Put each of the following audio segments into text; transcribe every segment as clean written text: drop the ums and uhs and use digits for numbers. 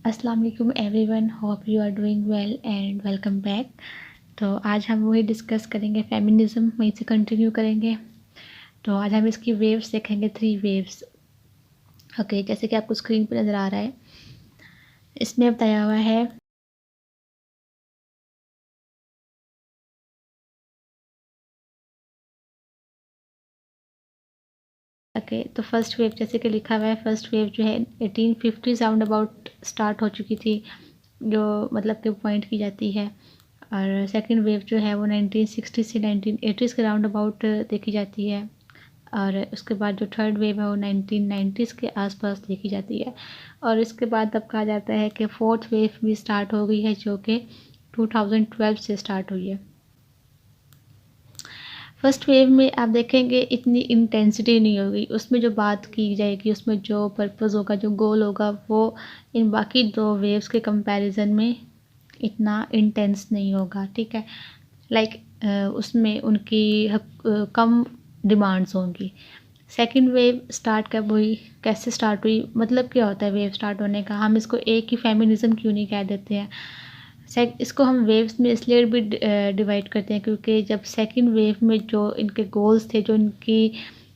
अस्सलाम वालेकुम everyone, hope you are doing well and welcome back. तो आज हम वही डिस्कस करेंगे, फेमिनिज़्म वहीं से कंटिन्यू करेंगे। तो आज हम इसकी वेव्स देखेंगे, 3 वेव्स। ओके, जैसे कि आपको स्क्रीन पर नज़र आ रहा है, इसमें बताया हुआ है ओके। तो फर्स्ट वेव जैसे कि लिखा हुआ है, फर्स्ट वेव जो है 1850 राउंड अबाउट स्टार्ट हो चुकी थी, जो मतलब कि पॉइंट की जाती है। और सेकंड वेव जो है वो 1960 से 1980s के राउंड अबाउट देखी जाती है। और उसके बाद जो थर्ड वेव है वो 1990s के आसपास देखी जाती है। और इसके बाद अब कहा जाता है कि फोर्थ वेव भी स्टार्ट हो गई है, जो कि 2012 से स्टार्ट हुई है। फर्स्ट वेव में आप देखेंगे इतनी इंटेंसिटी नहीं होगी, उसमें जो बात की जाएगी, उसमें जो पर्पस होगा, जो गोल होगा, वो इन बाकी दो वेव्स के कंपैरिजन में इतना इंटेंस नहीं होगा। ठीक है, लाइक उसमें उनकी कम डिमांड्स होंगी। सेकंड वेव स्टार्ट कब हुई, कैसे स्टार्ट हुई, मतलब क्या होता है वेव स्टार्ट होने का, हम इसको एक ही फेमिनिज्म क्यों नहीं कह देते हैं। इसको हम वेव्स में इसलिए भी डिवाइड करते हैं क्योंकि जब सेकंड वेव में जो इनके गोल्स थे, जो इनकी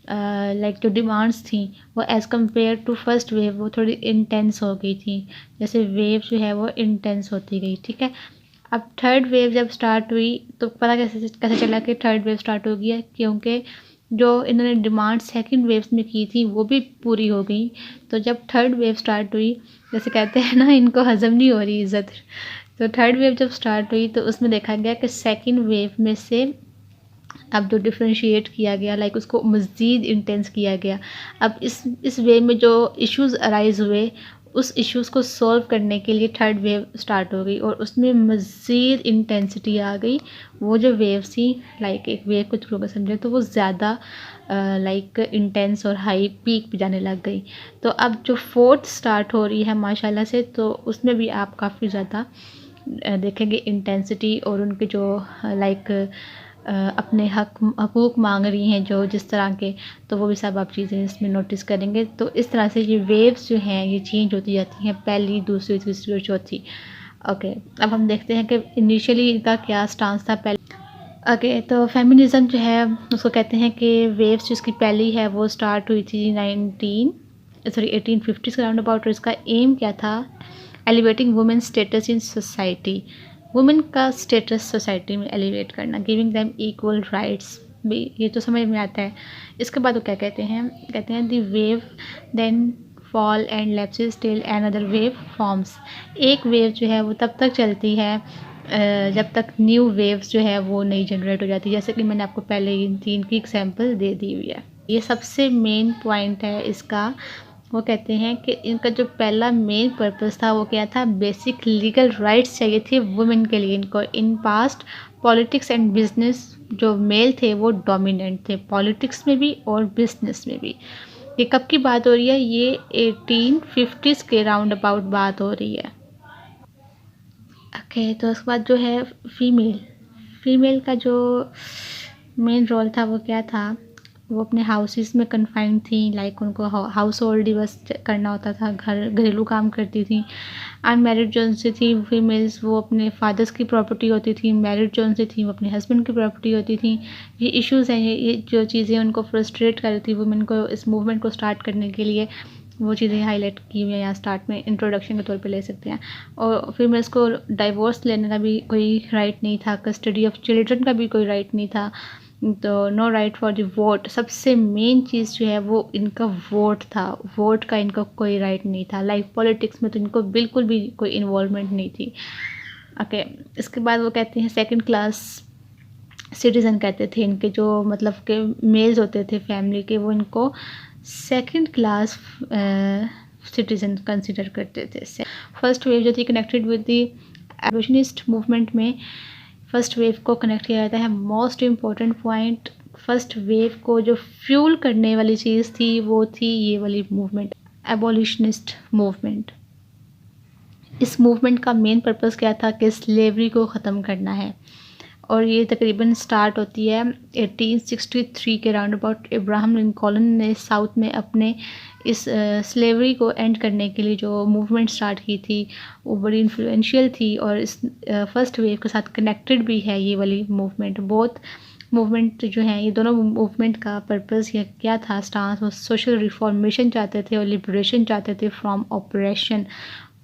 लाइक जो डिमांड्स थी, वो as compare to first wave वो थोड़ी इंटेंस हो गई थी। जैसे वेव जो है वो इंटेंस होती गई। ठीक है, अब थर्ड वेव जब स्टार्ट हुई तो पता कैसे कैसे चला कि थर्ड वेव स्टार्ट हो गया, क्योंकि जो इन्होंने डिमांड सेकंड वेव्स में की थी वो भी पूरी हो गई। तो जब थर्ड वेव स्टार्ट हुई, जैसे कहते हैं ना, इनको हज़म नहीं हो रही इज़्ज़त, तो थर्ड वेव जब स्टार्ट हुई तो उसमें देखा गया कि सेकंड वेव में से अब जो डिफ्रेंशिएट किया गया, लाइक उसको मज़ीद इंटेंस किया गया। अब इस वे में जो इश्यूज़ अराइज़ हुए, उस इश्यूज़ को सॉल्व करने के लिए थर्ड वेव स्टार्ट हो गई और उसमें मज़ीद इंटेंसिटी आ गई। वो जो वेव्स थी, लाइक एक वेव को थ्रू कर समझे तो वो ज़्यादा लाइक इंटेंस और हाई पीक पे जाने लग गई। तो अब जो फोर्थ स्टार्ट हो रही है माशाल्लाह से, तो उसमें भी आप काफ़ी ज़्यादा देखेंगे इंटेंसिटी, और उनके जो लाइक अपने हकूक़ मांग रही हैं जो जिस तरह के, तो वो भी सब आप चीज़ें इसमें नोटिस करेंगे। तो इस तरह से ये वेव्स जो हैं ये चेंज होती जाती हैं, पहली, दूसरी, तीसरी और चौथी। ओके, अब हम देखते हैं कि इनिशियली इनका क्या स्टांस था पहले। ओके, तो फेमिनिज़्म जो है उसको कहते हैं कि वेव्स जिसकी पहली है वो स्टार्ट हुई थी 1850 के राउंड अबाउट। और इसका एम क्या था, elevating women status in society, women का स्टेटस सोसाइटी में एलिवेट करना, गिविंग देम इक्वल राइट्स भी, ये तो समझ में आता है। इसके बाद वो क्या कहते हैं the wave then fall and lapses till another wave forms. एक वेव जो है वो तब तक चलती है जब तक न्यू वेव्स जो है वो नहीं जनरेट हो जाती, जैसे कि मैंने आपको पहले इन 3 की एग्जांपल दे दी हुई है। ये सबसे मेन पॉइंट है इसका। वो कहते हैं कि इनका जो पहला मेन पर्पस था वो क्या था, बेसिक लीगल राइट्स चाहिए थे वुमेन के लिए इनको। In past politics and business जो मेल थे वो डोमिनेंट थे, पॉलिटिक्स में भी और बिजनेस में भी। ये कब की बात हो रही है, ये 1850s के राउंड अबाउट बात हो रही है। ओके, तो उसके बाद जो है फीमेल, फीमेल का जो मेन रोल था वो क्या था, वो अपने हाउसेस में कन्फाइंड थी, लाइक उनको हाउस होल्ड ही बस करना होता था, घरेलू काम करती थी। अनमैरिड जो उनसे थी फीमेल्स, वो अपने फादर्स की प्रॉपर्टी होती थी। मैरिड जो उनसे थी वो अपने हस्बैंड की प्रॉपर्टी होती थी। ये इश्यूज़ हैं, ये जो चीज़ें उनको फ्रस्ट्रेट कर रही थी वुमेन को इस मूवमेंट को स्टार्ट करने के लिए, वो चीज़ें हाईलाइट की हुई हैं यहाँ स्टार्ट में, इंट्रोडक्शन के तौर पे ले सकते हैं। और फीमेल्स को डाइवोर्स लेने का भी कोई राइट नहीं था, कस्टडी ऑफ चिल्ड्रन का भी कोई राइट नहीं था, तो no right for the vote. सबसे मेन चीज़ जो है वो इनका वोट था, वोट का इनका कोई राइट नहीं था। लाइक पॉलिटिक्स में तो इनको बिल्कुल भी कोई इन्वॉल्वमेंट नहीं थी। ओके, इसके बाद वो कहते हैं सेकंड क्लास सिटीज़न कहते थे इनके, जो मतलब के मेल्स होते थे फैमिली के, वो इनको सेकंड क्लास सिटीज़न कंसिडर करते थे। फर्स्ट वेव जो थी कनेक्टेड विद द एबोलिशनिस्ट मूवमेंट में, फर्स्ट वेव को कनेक्ट किया जाता है। Most important point, first wave को जो फ्यूल करने वाली चीज़ थी वो थी ये वाली मूवमेंट, एबोलिशनिस्ट मूवमेंट। इस मूवमेंट का मेन पर्पस क्या था कि स्लेवरी को ख़त्म करना है। और ये तकरीबन स्टार्ट होती है 1863 के राउंड अबाउट। इब्राहम लिंकन ने साउथ में अपने इस स्लेवरी को एंड करने के लिए जो मूवमेंट स्टार्ट की थी वो बड़ी इन्फ्लुएंशियल थी, और इस फर्स्ट वेव के साथ कनेक्टेड भी है ये वाली मूवमेंट। बहुत मूवमेंट जो हैं, ये दोनों मूवमेंट का पर्पस ये क्या था, स्टांस, वो सोशल रिफॉर्मेशन चाहते थे और लिबरेशन चाहते थे फ्रॉम ऑपरेशन।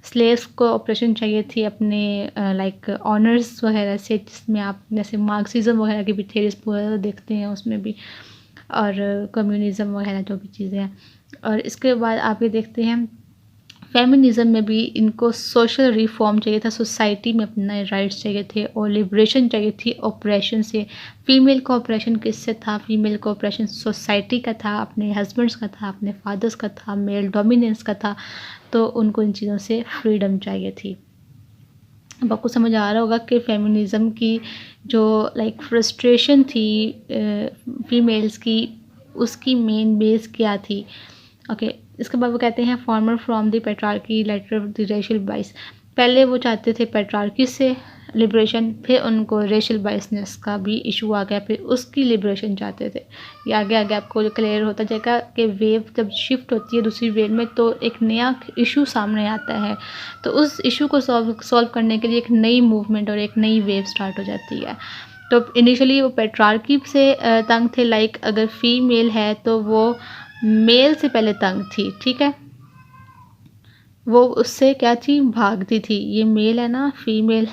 स्लेव्स को ऑपरेशन चाहिए थी अपने लाइक ऑनर्स वगैरह से, जिसमें आप जैसे मार्क्सिज्म वगैरह की भी थेरीज वगैरह देखते हैं उसमें भी, और कम्युनिज़म वगैरह जो भी चीज़ें हैं। और इसके बाद आप ये देखते हैं फेमिनिज़म में भी इनको सोशल रिफॉर्म चाहिए था, सोसाइटी में अपने राइट्स चाहिए थे और लिबरेशन चाहिए थी ऑपरेशन से। फीमेल को ऑपरेशन किससे था? फीमेल को ऑपरेशन सोसाइटी का था, अपने हस्बैंड्स का था, अपने फादर्स का था, मेल डोमिनेंस का था। तो उनको इन चीज़ों से फ्रीडम चाहिए थी। अब आपको समझ आ रहा होगा कि फेमिनिज़म की जो लाइक फ्रस्ट्रेशन थी फीमेल्स की, उसकी मेन बेस क्या थी। ओके, इसके बाद वो कहते हैं former from the patriarchy later of the racial bias. पहले वो चाहते थे पेट्रार्की से लिबरेशन, फिर उनको रेशियल बाइसनेस का भी इशू आ गया, फिर उसकी लिबरेशन चाहते थे। ये आगे आगे आपको क्लियर होता जाएगा कि वेव जब शिफ्ट होती है दूसरी वेव में तो एक नया इशू सामने आता है, तो उस इशू को सॉल्व करने के लिए एक नई मूवमेंट और एक नई वेव स्टार्ट हो जाती है। तो इनिशियली वो पेट्रार्की से तंग थे, लाइक अगर फीमेल है तो वो मेल से पहले तंग थी, ठीक है, वो उससे क्या थी, भागती थी। ये मेल है ना, फीमेल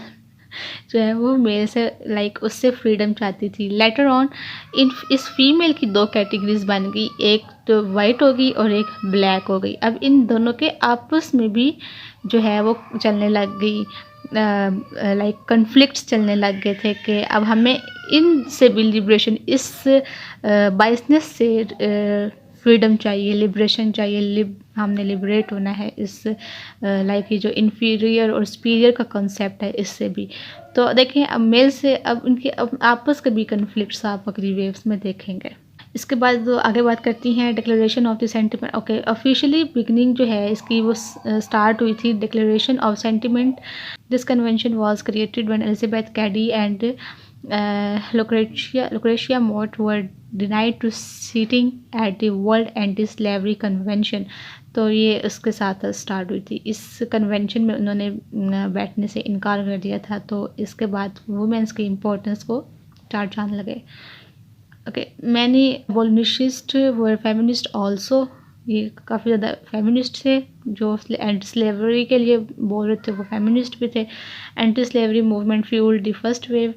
जो है वो मेल से लाइक उससे फ्रीडम चाहती थी। लेटर ऑन इस फीमेल की दो कैटेगरीज बन गई, एक तो वाइट हो गई और एक ब्लैक हो गई। अब इन दोनों के आपस में भी जो है वो चलने लग गई, लाइक कन्फ्लिक्ट्स चलने लग गए थे कि अब हमें इन से भी लिबरेशन, इस बाइसनेस से फ्रीडम चाहिए, लिबरेशन चाहिए, हमने लिबरेट होना है इस लाइक ये जो इन्फीरियर और सुपीरियर का कॉन्सेप्ट है इससे भी। तो देखें अब मेल से अब उनके अब आपस के भी कन्फ्लिक्ट्स आप अगली वेव्स में देखेंगे। इसके बाद जो आगे बात करती हैं declaration of the sentiment. Okay, officially beginning जो है इसकी वो स्टार्ट हुई थी declaration of sentiment. This convention was created when Elizabeth Cady and Lucretia Mott were denied to sitting at the World Anti-Slavery Convention। तो ये उसके साथ स्टार्ट हुई थी। इस कन्वेंशन में उन्होंने बैठने से इनकार कर दिया था, तो इसके बाद वुमेंस की इम्पोर्टेंस को चार चांद लगे। ओके, मैनी एबोलिशनिस्ट वर फेमिनिस्ट ऑल्सो। ये काफ़ी ज़्यादा फेमिनिस्ट थे जो एंटी स्लेवरी के लिए बोल रहे थे, वो फेमिनिस्ट भी थे। Anti slavery movement fuelled the first wave.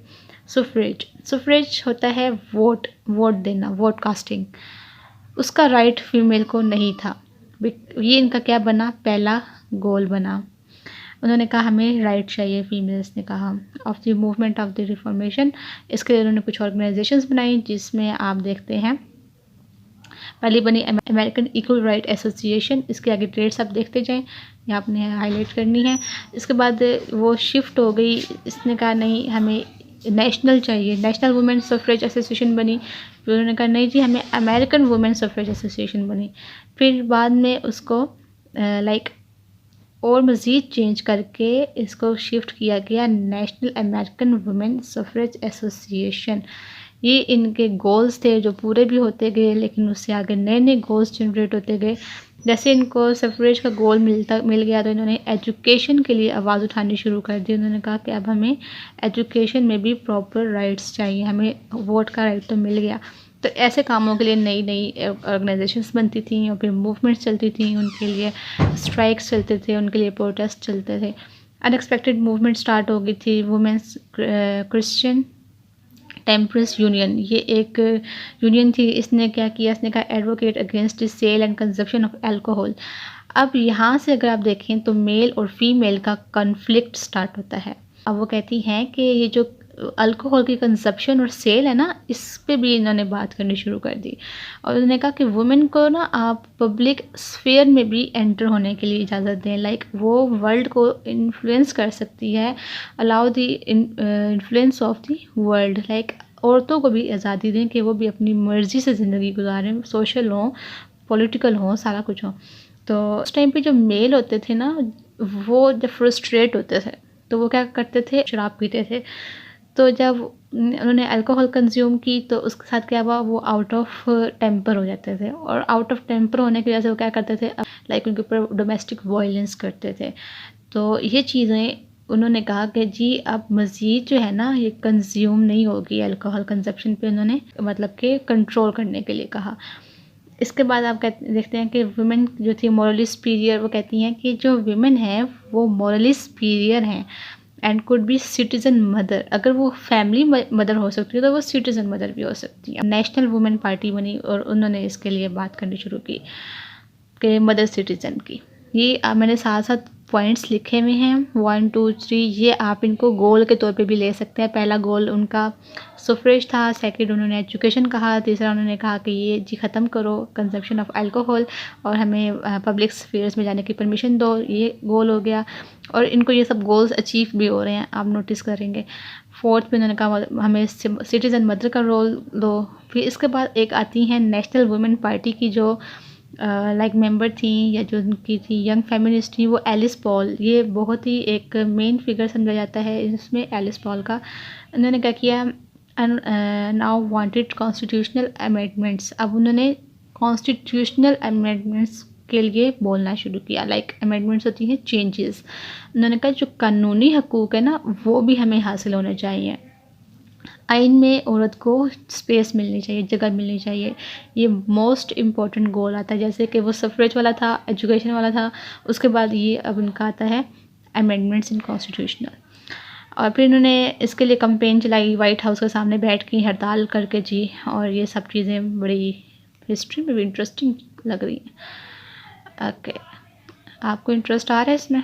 Suffrage होता है वोट देना, वोट कास्टिंग। उसका राइट फीमेल को नहीं था। ये इनका क्या बना, पहला गोल बना। उन्होंने कहा हमें राइट चाहिए, फीमेल्स ने कहा। Of the movement of the reformation, इसके लिए उन्होंने कुछ ऑर्गेनाइजेशंस बनाई, जिसमें आप देखते हैं पहली बनी अमेरिकन इक्वल राइट एसोसिएशन। इसके आगे डेट्स आप देखते जाएं, ये आपने हाईलाइट करनी है। इसके बाद वो शिफ्ट हो गई, इसने कहा नहीं हमें नेशनल चाहिए, नेशनल वुमेन सफरेज एसोसिएशन बनी। फिर उन्होंने कहा नहीं जी हमें अमेरिकन वुमेन सफरेज एसोसिएशन बनी। फिर बाद में उसको लाइक और मज़ीद चेंज करके इसको शिफ्ट किया गया national American women suffrage association. ये इनके गोल्स थे जो पूरे भी होते गए, लेकिन उससे आगे नए नए गोल्स जनरेट होते गए। जैसे इनको सफरेज का गोल मिल गया तो इन्होंने एजुकेशन के लिए आवाज़ उठानी शुरू कर दी। उन्होंने कहा कि अब हमें एजुकेशन में भी प्रॉपर राइट्स चाहिए, हमें वोट का राइट तो मिल गया। तो ऐसे कामों के लिए नई नई ऑर्गेनाइजेशंस बनती थी और फिर मूवमेंट्स चलती थी, उनके लिए स्ट्राइक्स चलते थे, उनके लिए प्रोटेस्ट चलते थे। अनएक्सपेक्टेड मूवमेंट स्टार्ट हो गई थी वुमेंस क्रिश्चियन टेम्परेंस यूनियन। ये एक यूनियन थी, इसने क्या किया, इसने कहा advocate against the sale and consumption of alcohol. अब यहाँ से अगर आप देखें तो मेल और फीमेल का कन्फ्लिक्ट स्टार्ट होता है। अब वो कहती हैं कि ये जो अल्कोहल की कंजप्शन और सेल है ना, इस पे भी इन्होंने बात करनी शुरू कर दी। और उन्होंने कहा कि वुमेन को ना आप पब्लिक स्फीयर में भी एंटर होने के लिए इजाज़त दें, लाइक वो वर्ल्ड को इन्फ्लुएंस कर सकती है, allow the influence of the world. Like औरतों को भी आज़ादी दें कि वो भी अपनी मर्ज़ी से ज़िंदगी गुजारें, सोशल हों, पॉलिटिकल हों, सारा कुछ हो। तो उस टाइम पे जो मेल होते थे ना, वो जब फ्रस्ट्रेट होते थे तो वो क्या करते थे, शराब पीते थे। तो जब उन्होंने अल्कोहल कंज्यूम की तो उसके साथ क्या हुआ, वो आउट ऑफ टेम्पर हो जाते थे, और आउट ऑफ टेम्पर होने की वजह से वो क्या करते थे, लाइक उनके ऊपर डोमेस्टिक वायलेंस करते थे। तो ये चीज़ें उन्होंने कहा कि जी अब मज़ीद जो है ना ये कंज्यूम नहीं होगी, अल्कोहल कंजप्शन पे उन्होंने मतलब कि कंट्रोल करने के लिए कहा। इसके बाद आप देखते हैं कि वुमेन जो थी मॉरली सुपीरियर, वो कहती हैं कि जो वुमेन है वो मॉरली सुपीरियर हैं and could be citizen mother. अगर वो फैमिली मदर हो सकती है तो वो सिटीज़न मदर भी हो सकती है। नेशनल वुमेन पार्टी बनी और उन्होंने इसके लिए बात करनी शुरू की कि मदर सिटीज़न की। ये मैंने साथ साथ पॉइंट्स लिखे हुए हैं 1 2 3, ये आप इनको गोल के तौर पे भी ले सकते हैं। पहला गोल उनका सफरेज था, सेकंड उन्होंने एजुकेशन कहा, तीसरा उन्होंने कहा कि ये जी ख़त्म करो कंजप्शन ऑफ अल्कोहल और हमें पब्लिक स्फीयर्स में जाने की परमिशन दो, ये गोल हो गया। और इनको ये सब गोल्स अचीव भी हो रहे हैं, आप नोटिस करेंगे। फोर्थ पे उन्होंने कहा हमें सिटीज़न मदर का रोल दो। फिर इसके बाद एक आती हैं नेशनल वुमेन पार्टी की जो लाइक मेंबर थी या जो उनकी थी यंग फेमिनिस्ट थी, वो एलिस पॉल। ये बहुत ही एक मेन फिगर समझा जाता है इसमें एलिस पॉल का। उन्होंने क्या किया, नाउ वांटेड कॉन्स्टिट्यूशनल अमेंडमेंट्स। अब उन्होंने कॉन्स्टिट्यूशनल अमेंडमेंट्स के लिए बोलना शुरू किया। लाइक अमेंडमेंट्स होती हैं चेंजेस। उन्होंने कहा जो कानूनी हकूक़ है ना वो भी हमें हासिल होने चाहिए। आइन में औरत को स्पेस मिलनी चाहिए, जगह मिलनी चाहिए। ये मोस्ट इम्पॉर्टेंट गोल आता है। जैसे कि वो सफरेज वाला था, एजुकेशन वाला था, उसके बाद ये अब उनका आता है अमेंडमेंट्स इन कॉन्स्टिट्यूशनल। और फिर इन्होंने इसके लिए कंपेन चलाई वाइट हाउस के सामने बैठ के हड़ताल करके जी। और ये सब चीज़ें बड़ी हिस्ट्री में भी इंटरेस्टिंग लग रही हैं। ओके, आपको इंटरेस्ट आ रहा है इसमें?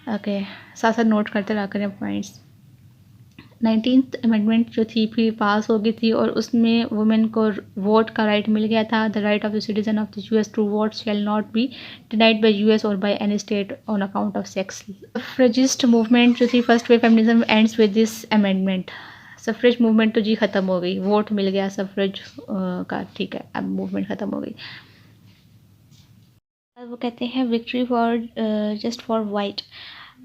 ओके, साथ साथ नोट करते रहा करें पॉइंट्स। 19th अमेंडमेंट जो थी फिर पास हो गई थी और उसमें वुमेन को वोट का राइट मिल गया था। The right of the citizen of the US to vote shall not be denied by US और by any state on account of sex. Suffragist movement जो थी first wave feminism ends with this amendment. Suffrage movement तो जी ख़त्म हो गई, vote मिल गया सफ्रेज का, ठीक है, अब मूवमेंट ख़त्म हो गई। वो कहते हैं victory for just for white.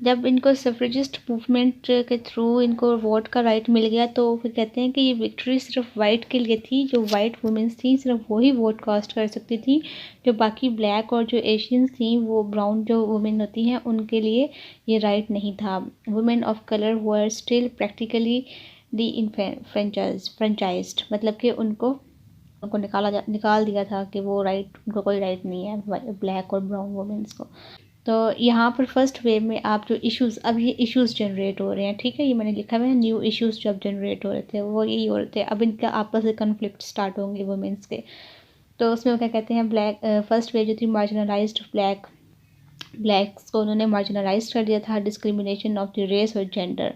जब इनको सफ्रेजिस्ट मूवमेंट के थ्रू इनको वोट का राइट मिल गया तो फिर कहते हैं कि ये विक्ट्री सिर्फ वाइट के लिए थी। जो वाइट वुमेंस थी सिर्फ वही वोट कास्ट कर सकती थी। जो बाकी ब्लैक और जो एशियंस थी, वो ब्राउन जो वुमेन होती हैं, उनके लिए ये राइट नहीं था। Women of colour were still practically D फ्रेंचाइज्ड, मतलब कि उनको निकाल दिया था कि वो राइट, उनको कोई राइट नहीं है ब्लैक और ब्राउन वुमेंस को। तो यहाँ पर फर्स्ट वेव में आप जो इश्यूज़, अब ये इश्यूज़ जनरेट हो रहे हैं, ठीक है, ये मैंने लिखा हुआ है न्यू इश्यूज़ जो अब जनरेट हो रहे थे वो यही हो रहे थे। अब इनका आपस में कन्फ्लिक्ट स्टार्ट होंगे वुमेंस के। तो उसमें वो क्या कहते हैं, ब्लैक फर्स्ट वेव जो थी मार्जिनलाइज्ड ब्लैक्स को उन्होंने मार्जिनलाइज कर दिया था। डिस्क्रिमिनेशन ऑफ द रेस और जेंडर।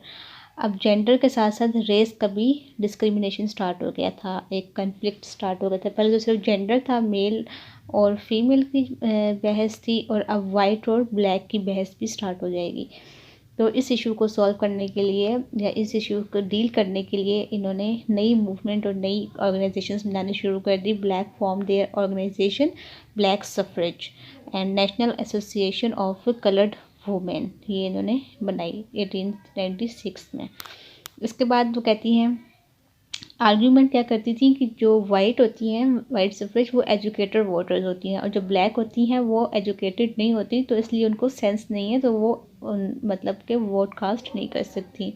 अब जेंडर के साथ साथ रेस का भी डिस्क्रिमिनेशन स्टार्ट हो गया था, एक कन्फ्लिक्ट स्टार्ट हो गया था। पहले तो सिर्फ जेंडर था, मेल और फीमेल की बहस थी, और अब वाइट और ब्लैक की बहस भी स्टार्ट हो जाएगी। तो इस इशू को सॉल्व करने के लिए या इस इशू को डील करने के लिए इन्होंने नई मूवमेंट और नई ऑर्गेनाइजेशंस बनानी शुरू कर दी। Black form their organisation black suffrage and national association of coloured women, ये इन्होंने बनाई 1896 में। इसके बाद वो कहती हैं, आर्ग्यूमेंट क्या करती थी कि जो वाइट होती हैं, वाइट सफरेज, वो एजुकेटेड वोटर्स होती हैं, और जो ब्लैक होती हैं वो एजुकेटेड नहीं होती, तो इसलिए उनको सेंस नहीं है, तो वो मतलब कि वोट कास्ट नहीं कर सकती।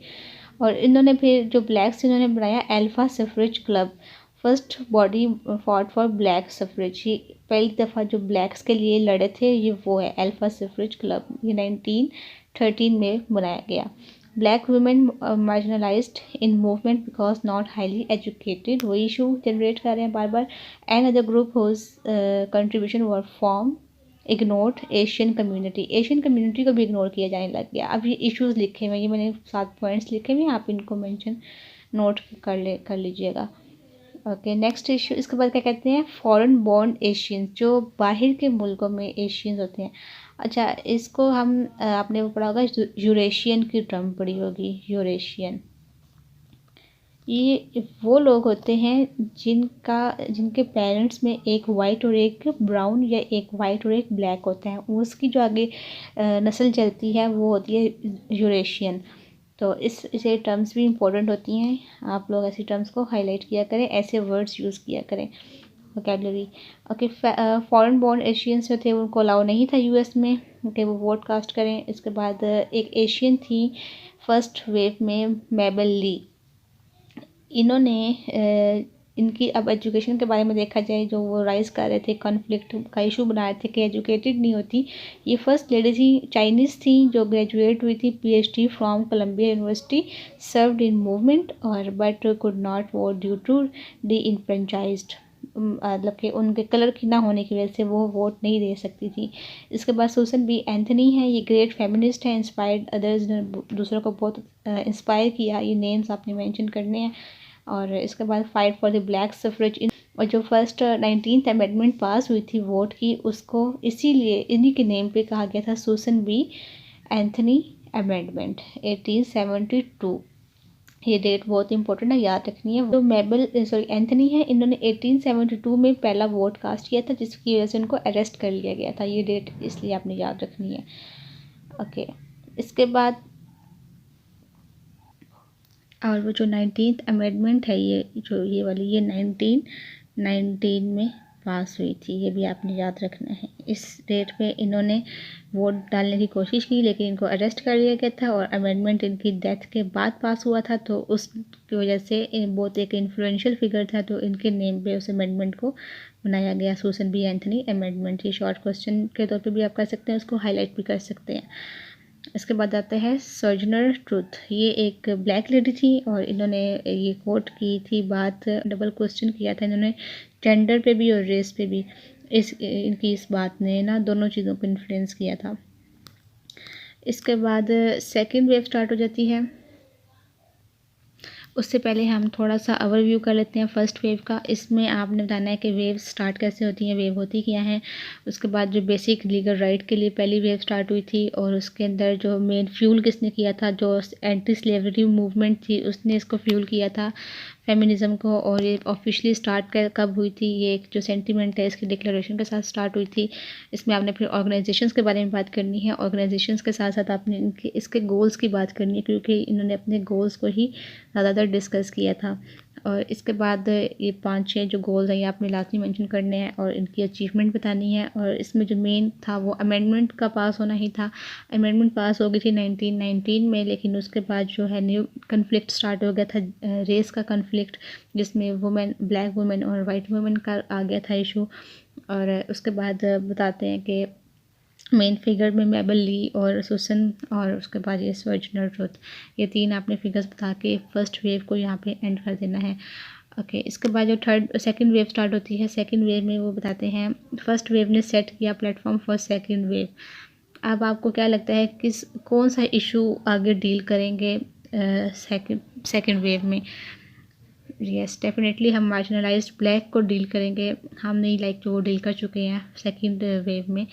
और इन्होंने फिर जो ब्लैक्स इन्होंने बनाया alpha suffrage club, first body fought for black suffrage. ये पहली दफ़ा जो ब्लैक्स के लिए लड़े थे ये वो है अल्फा सफरेज क्लब। ये 1913 में बनाया गया। Black women marginalised in movement because not highly educated, वो इशू जनरेट कर रहे हैं बार बार। And other group whose contribution were form ignored Asian community को भी इग्नोर किया जाने लग गया। अब ये इश्यूज़ लिखे हुए, ये मैंने 7 पॉइंट्स लिखे हुए हैं, आप इनको मेंशन नोट कर लीजिएगा। Okay, next issue. इसके बाद क्या कहते हैं, फॉरेन बॉर्न एशियंस, जो बाहर के मुल्कों में एशियंस होते हैं। अच्छा, इसको हम आपने वो पढ़ा होगा, यूरेशियन की टर्म पढ़ी होगी, यूरेशियन। ये वो लोग होते हैं जिनके पेरेंट्स में एक वाइट और एक ब्राउन या एक वाइट और एक ब्लैक होता है, उसकी जो आगे नस्ल चलती है वो होती है यूरेशियन। तो इसे टर्म्स भी इम्पोर्टेंट होती हैं, आप लोग ऐसी टर्म्स को हाईलाइट किया करें, ऐसे वर्ड्स यूज़ किया करें। Vocabulary okay. Foreign born Asians जो थे उनको अलाउ नहीं था यूएस में कि वो वोट कास्ट करें। इसके बाद एक एशियन थी फर्स्ट वेव में, मेबल ली। इन्होंने इनकी अब एजुकेशन के बारे में देखा जाए, जो वो राइज कर रहे थे, कॉन्फ्लिक्ट का इशू बना रहे थे कि एजुकेटेड नहीं होती। ये फर्स्ट लेडी थी, चाइनीज़ थी, जो ग्रेजुएट हुई थी PhD from Columbia University, served in movement और but could not vote due to disenfranchised, मतलब कि उनके कलर की ना होने की वजह से वो वोट नहीं दे सकती थी। इसके बाद सूसन बी एंथनी है, ये ग्रेट फेमिनिस्ट है, इंस्पायर्ड अदर्स ने दूसरों को बहुत इंस्पायर किया। ये नेम्स आपने मेंशन करने हैं। और इसके बाद fight for the black suffrage, और जो फर्स्ट 19th अमेंडमेंट पास हुई थी वोट की, उसको इसीलिए इन्हीं के नेम पे कहा गया था सूसन बी एंथनी अमेंडमेंट 1872। ये डेट बहुत इंपॉर्टेंट है, याद रखनी है। जो एंथनी है, इन्होंने 1872 में पहला वोट कास्ट किया था, जिसकी वजह से उनको अरेस्ट कर लिया गया था। ये डेट इसलिए आपने याद रखनी है। ओके, इसके बाद और वो जो 19th अमेंडमेंट है, ये जो ये वाली, ये 1919 में पास हुई थी, ये भी आपने याद रखना है। इस डेट पे इन्होंने वोट डालने की कोशिश की, लेकिन इनको अरेस्ट कर लिया गया था और अमेंडमेंट इनकी डेथ के बाद पास हुआ था, तो उसकी वजह से बहुत एक इन्फ्लुएंशियल फिगर था, तो इनके नेम पे उस अमेंडमेंट को बनाया गया, सूसन बी एंथनी अमेंडमेंट। ये शॉर्ट क्वेश्चन के तौर पे भी आप कर सकते हैं, उसको हाईलाइट भी कर सकते हैं। इसके बाद आता है सोजनर ट्रुथ। ये एक ब्लैक लेडी थी और इन्होंने ये कोट की थी बात, डबल क्वेश्चन किया था इन्होंने, जेंडर पे भी और रेस पे भी। इनकी इस बात ने ना दोनों चीज़ों को इन्फ्लुएंस किया था। इसके बाद सेकंड वेव स्टार्ट हो जाती है। उससे पहले हम थोड़ा सा ओवरव्यू कर लेते हैं फर्स्ट वेव का। इसमें आपने बताना है कि वेव स्टार्ट कैसे होती हैं, वेव होती क्या हैं। उसके बाद जो बेसिक लीगल राइट के लिए पहली वेव स्टार्ट हुई थी, और उसके अंदर जो मेन फ्यूल किसने किया था, जो एंटी स्लेवरी मूवमेंट थी उसने इसको फ्यूल किया था, फेमिनिज़म को। और ये ऑफिशियली स्टार्ट कब हुई थी, ये एक जो सेंटिमेंट है इसकी डिक्लेरेशन के साथ स्टार्ट हुई थी। इसमें आपने फिर ऑर्गेनाइजेशंस के बारे में बात करनी है, ऑर्गेनाइजेशंस के साथ साथ आपने इसके गोल्स की बात करनी है, क्योंकि इन्होंने अपने गोल्स को ही ज़्यादातर डिस्कस किया था। और इसके बाद ये 5-6 जो गोल्स हैं ये आपने लाजमी मेंशन करने हैं और इनकी अचीवमेंट बतानी है। और इसमें जो मेन था वो अमेंडमेंट का पास होना ही था। अमेंडमेंट पास हो गई थी 1919 में, लेकिन उसके बाद जो है न्यू कन्फ्लिक्ट स्टार्ट हो गया था, रेस का कन्फ्लिक्ट, जिसमें वुमेन, ब्लैक वुमेन और वाइट वुमेन का आ गया था इशू। और उसके बाद बताते हैं कि मेन फिगर में मेबल ली और सुसन, और उसके बाद ये सोजनर ट्रुथ, ये 3 आपने फिगर्स बता के फर्स्ट वेव को यहाँ पे एंड कर देना है। ओके, इसके बाद जो सेकंड वेव स्टार्ट होती है, सेकंड वेव में वो बताते हैं फर्स्ट वेव ने सेट किया प्लेटफॉर्म फॉर सेकंड वेव। अब आपको क्या लगता है कौन सा इशू आगे डील करेंगे सेकंड वेव में? यस, डेफिनेटली हम मार्जिनलाइज्ड ब्लैक को डील करेंगे। हम नहीं लाइक जो वो डील कर चुके हैं सेकंड वेव में।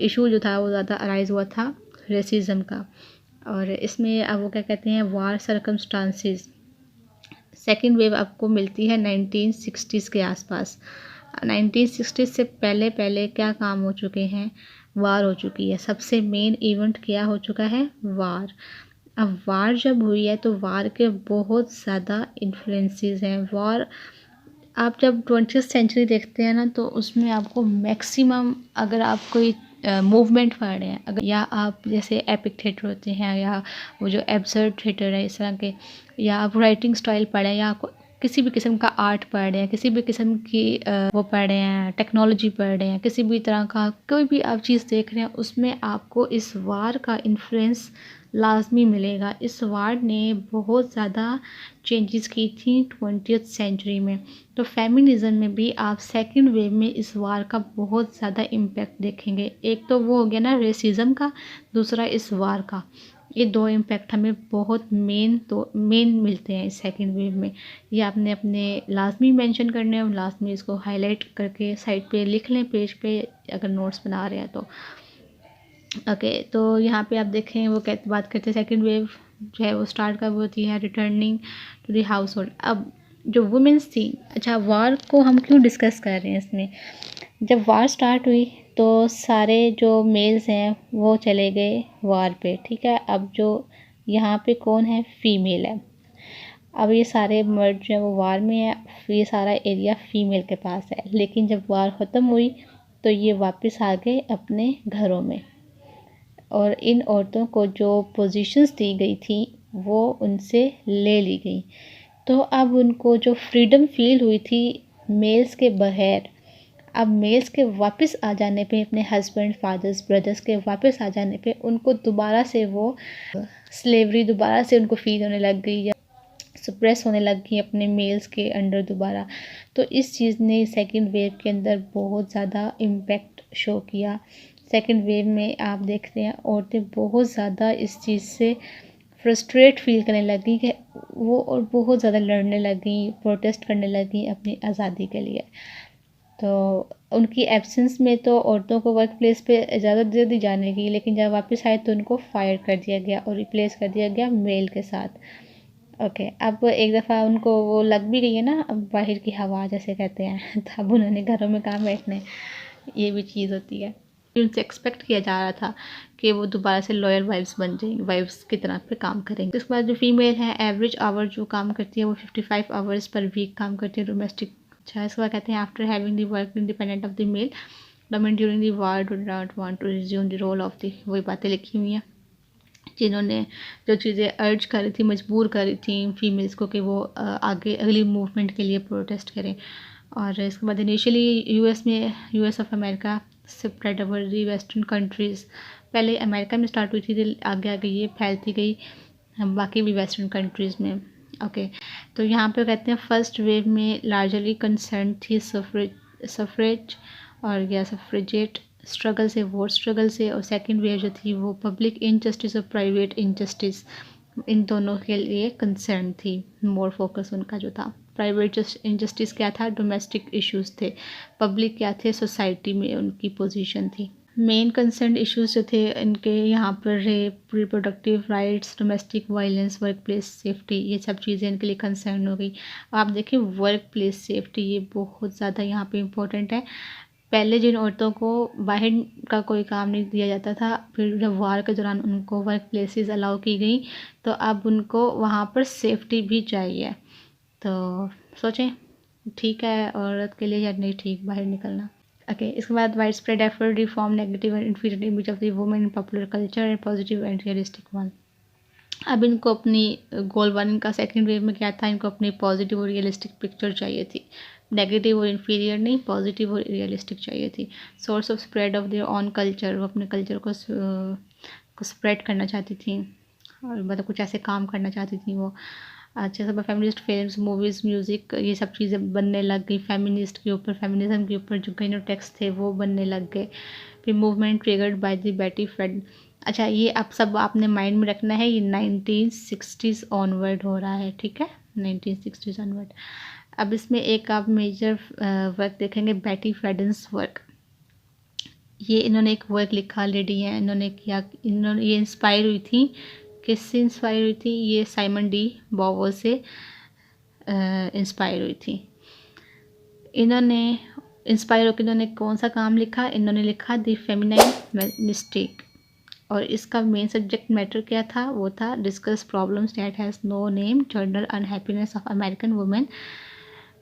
इशू जो था वो ज़्यादा अराइज हुआ था रेसिज्म का। और इसमें अब वो क्या कहते हैं, वार सर्कमस्टांसेस। सेकंड वेव आपको मिलती है 1960s के आसपास। 1960s से पहले पहले क्या काम हो चुके हैं, वार हो चुकी है। सबसे मेन इवेंट क्या हो चुका है, वार। अब वार जब हुई है तो वार के बहुत ज़्यादा इन्फ्लुएंसेस हैं। वार आप जब 20th सेंचुरी देखते हैं ना, तो उसमें आपको मैक्सिमम, अगर आप कोई मूवमेंट पढ़ रहे हैं, अगर या आप जैसे एपिक थिएटर होते हैं, या वो जो एब्सर्ड थिएटर है इस तरह के, या आप राइटिंग स्टाइल पढ़ रहे हैं, या आप किसी भी किस्म का आर्ट पढ़ रहे हैं, किसी भी किस्म की वो पढ़ रहे हैं, टेक्नोलॉजी पढ़ रहे हैं, किसी भी तरह का कोई भी आप चीज़ देख रहे हैं, उसमें आपको इस वार का इन्फ्लुएंस लाजमी मिलेगा। इस वार ने बहुत ज़्यादा चेंजेस की थी 20th सेंचुरी में। तो फेमिनिज़म में भी आप सेकंड वेव में इस वार का बहुत ज़्यादा इम्पैक्ट देखेंगे। एक तो वो हो गया ना रेसिज्म का, दूसरा इस वार का। ये 2 इम्पैक्ट हमें बहुत मेन मिलते हैं इस सेकंड वेव में। ये आपने अपने लाजमी मेंशन करने हैं, लाजमी इसको हाईलाइट करके साइड पे लिख लें, पेज पे, अगर नोट्स बना रहे हैं तो। ओके, तो यहाँ पे आप देखें वो कहते बात करते हैं सेकंड वेव जो है वो स्टार्ट कब होती है, returning to the household. अब जो वुमेंस थी, अच्छा वार को हम क्यों डिस्कस कर रहे हैं इसमें, जब वार स्टार्ट हुई तो सारे जो मेल्स हैं वो चले गए वार पे, ठीक है। अब जो यहाँ पे कौन है, फीमेल है। अब ये सारे मर्द जो है वो वार में है, ये सारा एरिया फीमेल के पास है। लेकिन जब वार ख़त्म हुई तो ये वापस आ गए अपने घरों में, और इन औरतों को जो पोजीशंस दी गई थी वो उनसे ले ली गई। तो अब उनको जो फ्रीडम फील हुई थी मेल्स के बगैर, अब मेल्स के वापस आ जाने पे, अपने हस्बैंड, फादर्स, ब्रदर्स के वापस आ जाने पे उनको दोबारा से वो स्लेवरी दोबारा से उनको फील होने लग गई, या सप्रेस होने लग गई अपने मेल्स के अंडर दोबारा। तो इस चीज़ ने सेकंड वेव के अंदर बहुत ज़्यादा इम्पेक्ट शो किया। सेकंड वेव में आप देखते हैं औरतें बहुत ज़्यादा इस चीज़ से फ्रस्ट्रेट फील करने लगी कि वो, और बहुत ज़्यादा लड़ने लगी, प्रोटेस्ट करने लगी अपनी आज़ादी के लिए। तो उनकी एब्सेंस में तो औरतों को वर्क प्लेस पे इजाज़त दे दी जाने की, लेकिन जब वापस आए तो उनको फायर कर दिया गया और रिप्लेस कर दिया गया मेल के साथ। ओके, अब एक दफ़ा उनको वो लग भी गई है ना, अब बाहर की हवा जैसे कहते हैं तो अब उन्होंने घरों में कहाँ बैठने, ये भी चीज़ होती है। उनसे एक्सपेक्ट किया जा रहा था कि वो दोबारा से लॉयल वाइफ्स बन जाएंगी, वाइफ्स की तरह पे काम करेंगे। उसके बाद जो फीमेल है, एवरेज आवर जो काम करती है वो 55 आवर्स पर वीक काम करती है डोमेस्टिक। अच्छा, इसके बाद कहते हैं after having the work independent of the male women during the war do not want to resume the role of the, वही बातें लिखी हुई हैं जिन्होंने जो चीज़ें अर्ज करी थी, मजबूर करी थी फीमेल्स को कि वो आगे अगली मूवमेंट के लिए प्रोटेस्ट करें। और इसके बाद इनिशियली यूएस में, US of America spread over the western countries, पहले अमेरिका में स्टार्ट हुई थी, आगे आगे ये फैलती गई बाकी भी वेस्टर्न कंट्रीज़ में। ओके, तो यहाँ पे कहते हैं फर्स्ट वेव में लार्जली कंसर्न थी सफरेज और या सफरेजेट स्ट्रगल से, वोट स्ट्रगल से, और सेकंड वेव जो थी वो पब्लिक इनजस्टिस और प्राइवेट इनजस्टिस, इन दोनों के लिए कंसर्न थी। मोर फोकस उनका जो था, प्राइवेट इनजस्टिस क्या था, डोमेस्टिक इश्यूज़ थे, पब्लिक क्या थे, सोसाइटी में उनकी पोजीशन थी। मेन कंसर्न इश्यूज जो थे इनके यहाँ पर rape, reproductive rights, domestic violence, work place safety, ये सब चीज़ें इनके लिए कंसर्न हो गई। आप देखें वर्क प्लेस सेफ्टी ये बहुत ज़्यादा यहाँ पे इम्पोर्टेंट है। पहले जिन औरतों को बाहर का कोई काम नहीं दिया जाता था, फिर जब वार के दौरान उनको वर्क प्लेसेस अलाउ की गई तो अब उनको वहाँ पर सेफ्टी भी चाहिए। तो सोचें, ठीक है औरत के लिए या नहीं ठीक बाहर निकलना। ओके, इसके बाद wide spread effort reform negative and inferior image of the women in popular culture and positive and realistic one. अब इनको अपनी गोल वन, इनका सेकंड वेव में क्या था, इनको अपनी पॉजिटिव और रियलिस्टिक पिक्चर चाहिए थी, नेगेटिव और इन्फीरियर नहीं, पॉजिटिव और रियलिस्टिक चाहिए थी। Source of spread of their on culture, वो अपने कल्चर को स्प्रेड करना चाहती थी, और मतलब कुछ ऐसे काम करना चाहती थी वो। अच्छा, सब फेमिनिस्ट फिल्म्स, मूवीज़, म्यूज़िक, ये सब चीज़ें बनने लग गई फेमिनिस्ट के ऊपर, फेमिनिज्म के ऊपर जो कई टेक्स्ट थे वो बनने लग गए। फिर मूवमेंट ट्रिगर्ड बाय द बेटी फ्रेड। अच्छा, ये आप सब आपने माइंड में रखना है, ये 1960s ऑनवर्ड हो रहा है, ठीक है, 1960s ऑनवर्ड। अब इसमें एक आप मेजर वर्क देखेंगे, बेटी फ्रेडन्स वर्क। ये इन्होंने एक वर्क लिखा, लेडी है, इन्होंने किया, इन्होंने ये इंस्पायर हुई थी, किससे इंस्पायर हुई थी, ये साइमन डी बॉवर से इंस्पायर हुई थी। इन्होंने इंस्पायर होकर इन्होंने कौन सा काम लिखा, इन्होंने लिखा द फेमिनाइन मिस्टेक, और इसका मेन सब्जेक्ट मैटर क्या था, वो था discuss problems that has no name, general unhappiness of American women.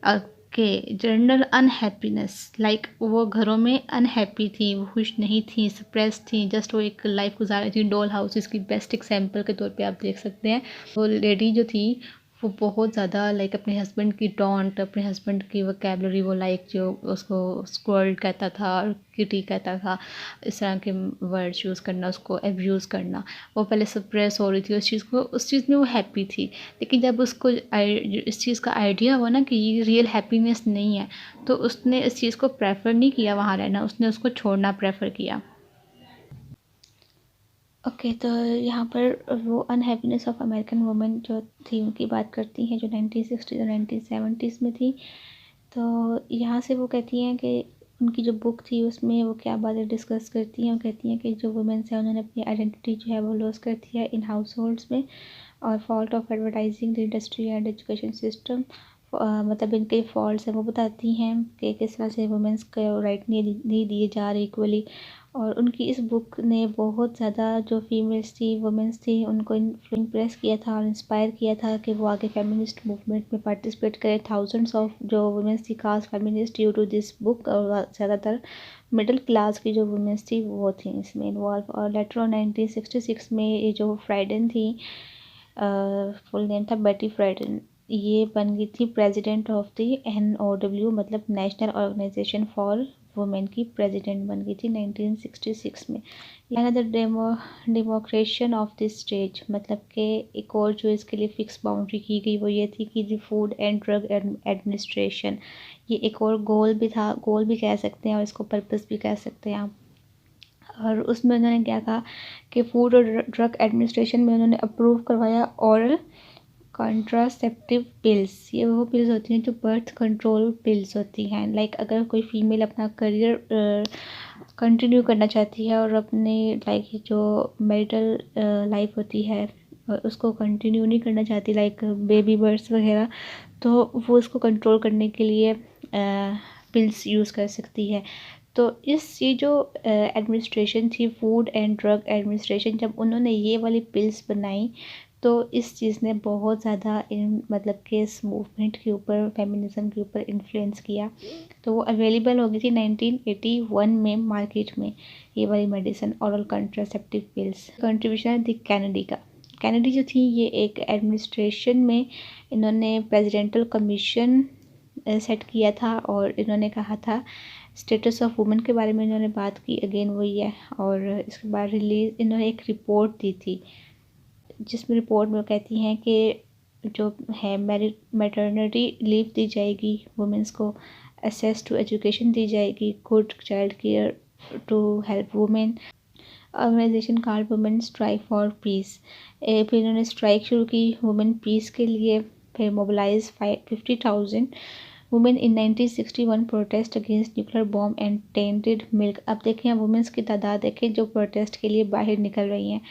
Okay, general unhappiness, like वो घरों में अनहैप्पी थी, वो खुश नहीं थी, सप्रेस थी, जस्ट वो एक लाइफ गुजार रही थी। डॉल हाउस इसकी बेस्ट एग्जाम्पल के तौर पे आप देख सकते हैं। वो लेडी जो थी वो बहुत ज़्यादा लाइक अपने हस्बैंड की टॉन्ट, अपने हस्बैंड की वोकैबलरी, वो लाइक जो उसको स्क्वर्ल्ड कहता था और किटी कहता था, इस तरह के वर्ड्स यूज़ करना, उसको एब्यूज़ करना, वो पहले सप्रेस हो रही थी उस चीज़ को, उस चीज़ में वो हैप्पी थी। लेकिन जब उसको इस चीज़ का आइडिया हुआ ना कि ये रियल हैप्पीनेस नहीं है, तो उसने इस चीज़ को प्रेफर नहीं किया वहाँ रहना, उसने उसको छोड़ना प्रेफर किया। ओके, तो यहाँ पर वो अनहैप्पीनेस ऑफ अमेरिकन वुमेन जो थी उनकी बात करती हैं, जो 1960 और 1970s में थी। तो यहाँ से वो कहती हैं कि उनकी जो बुक थी उसमें वो क्या बातें डिस्कस करती हैं, वो कहती हैं कि जो वुमेन्स हैं उन्होंने अपनी आइडेंटिटी जो है वो लॉस कर दिया इन हाउस होल्ड्स में, और fault of advertising the industry and education system, मतलब इनके फॉल्ट्स हैं वो बताती हैं कि किस तरह से वुमेंस को राइट नहीं दिए जा रहे इक्वली। और उनकी इस बुक ने बहुत ज़्यादा जो फीमेल्स थी वुमेंस थी उनको इम्प्रेस किया था और इंस्पायर किया था कि वो आगे फेमिनिस्ट मूवमेंट में पार्टिसिपेट करें। थाउजेंड्स ऑफ जो वुमेंस थी cast feminist due to this book, और ज़्यादातर मिडिल क्लास की जो वुमेंस थी वो थी इसमें इन्वॉल्व। और लेटर ऑन 1966 में ये जो फ्राइडन थी, फुल नेम था बेटी फ्राइडन, ये बन गई थी प्रेसिडेंट ऑफ द NOW, मतलब नेशनल ऑर्गेनाइजेशन फॉर वुमेन की प्रेसिडेंट बन गई थी 1966 में। अनदर डेमोक्रेशन ऑफ दिस स्टेज, मतलब कि एक और जो इसके लिए फिक्स बाउंड्री की गई वो ये थी कि the food and drug administration, ये एक और गोल भी था, गोल भी कह सकते हैं और इसको पर्पस भी कह सकते हैं आप। और उसमें उन्होंने क्या कहा कि फूड और ड्रग एडमिनिस्ट्रेशन में उन्होंने अप्रूव करवाया ऑरल कॉन्ट्रासेप्टिव पिल्स। ये वो पिल्स होती हैं जो बर्थ कंट्रोल पिल्स होती हैं। लाइक अगर कोई फीमेल अपना करियर कंटिन्यू करना चाहती है और अपने लाइक जो मैरिटल लाइफ होती है उसको कंटिन्यू नहीं करना चाहती, लाइक बेबी बर्ड्स वगैरह, तो वो उसको कंट्रोल करने के लिए पिल्स यूज़ कर सकती है। तो ये जो एडमिनिस्ट्रेशन थी फूड एंड ड्रग एडमिनिस्ट्रेशन, जब उन्होंने ये वाली पिल्स बनाई तो इस चीज़ ने बहुत ज़्यादा मतलब कि इस मूवमेंट के ऊपर, फेमिनिज़म के ऊपर इन्फ्लुएंस किया। तो वो अवेलेबल हो गई थी 1981 में मार्केट में, ये वाली medicine oral contraceptive pills. Contribution थी कैनेडी का। कैनेडी जो थी ये एक एडमिनिस्ट्रेशन में इन्होंने प्रेसिडेंटल कमीशन सेट किया था और इन्होंने कहा था स्टेटस ऑफ वुमेन के बारे में इन्होंने बात की, अगेन वही है। और इसके बाद रिलीज इन्होंने एक रिपोर्ट दी थी जिसमें रिपोर्ट में कहती हैं कि जो है मैटरनिटी लीव दी जाएगी वुमेंस को, एक्सेस टू एजुकेशन दी जाएगी, good child care to help women, organization called women strike for peace. फिर इन्होंने स्ट्राइक शुरू की वुमेन पीस के लिए, फिर mobilize 50,000 women in 1961 protest against nuclear bomb and tainted milk. अब देखें वुमेंस की तादाद देखें जो प्रोटेस्ट के लिए बाहर निकल रही हैं,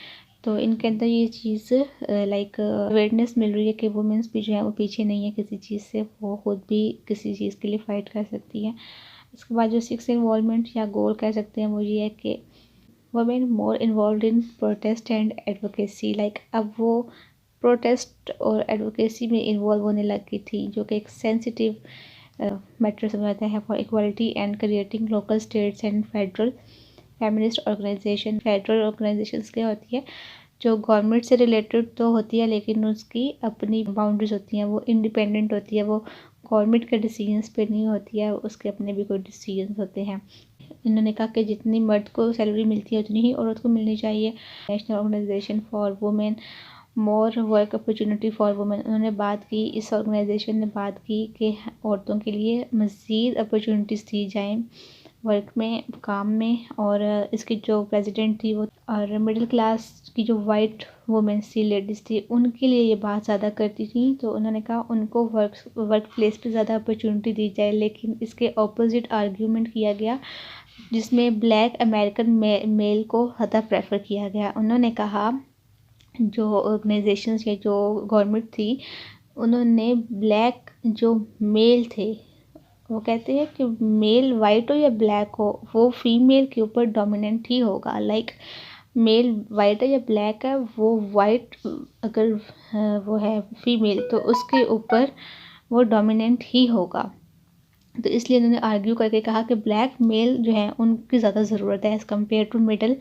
तो इनके अंदर ये चीज़ लाइक अवेयरनेस मिल रही है कि वुमेंस भी जो है वो पीछे नहीं है किसी चीज़ से, वो खुद भी किसी चीज़ के लिए फ़ाइट कर सकती हैं। इसके बाद जो सिक्स इन्वॉल्वमेंट या गोल कह सकते हैं वो ये है कि women more involve in protest and advocacy. Like अब वो प्रोटेस्ट और एडवोकेसी में इन्वॉल्व होने लग गई थी, जो कि एक सेंसिटिव मैटर समझाता है for equality and creating local states and federal feminist organization. Federal organizations क्या होती है, जो गवर्नमेंट से रिलेटेड तो होती है लेकिन उसकी अपनी बाउंड्रीज होती हैं, वो इंडिपेंडेंट होती है, वो गवर्नमेंट के डिसीजंस पे नहीं होती है, उसके अपने भी कोई डिसीजंस होते हैं। इन्होंने कहा कि जितनी मर्द को सैलरी मिलती है उतनी ही औरत को मिलनी चाहिए। National organization for women more work opportunity for women, उन्होंने बात की, इस ऑर्गेनाइजेशन ने बात की कि औरतों के लिए मज़ीद अपॉर्चुनिटीज़ दी जाएँ वर्क में, काम में। और इसकी जो प्रेसिडेंट थी वो, और मिडिल क्लास की जो वाइट वुमेंस थी, लेडीज़ थी, उनके लिए ये बात ज़्यादा करती थी। तो उन्होंने कहा उनको वर्क प्लेस पर ज़्यादा अपॉर्चुनिटी दी जाए, लेकिन इसके ऑपोजिट आर्ग्यूमेंट किया गया जिसमें ब्लैक अमेरिकन मेल को ज़्यादा प्रेफर किया गया। उन्होंने कहा जो ऑर्गेनाइजेशंस या जो गवर्नमेंट थी उन्होंने ब्लैक जो मेल थे, वो कहते हैं कि मेल वाइट हो या ब्लैक हो वो फीमेल के ऊपर डोमिनेंट ही होगा। लाइक मेल वाइट है या ब्लैक है, वो वाइट अगर वो है फीमेल तो उसके ऊपर वो डोमिनेंट ही होगा। तो इसलिए उन्होंने आर्ग्यू करके कहा कि ब्लैक मेल जो है उनकी ज़्यादा ज़रूरत है as compare to middle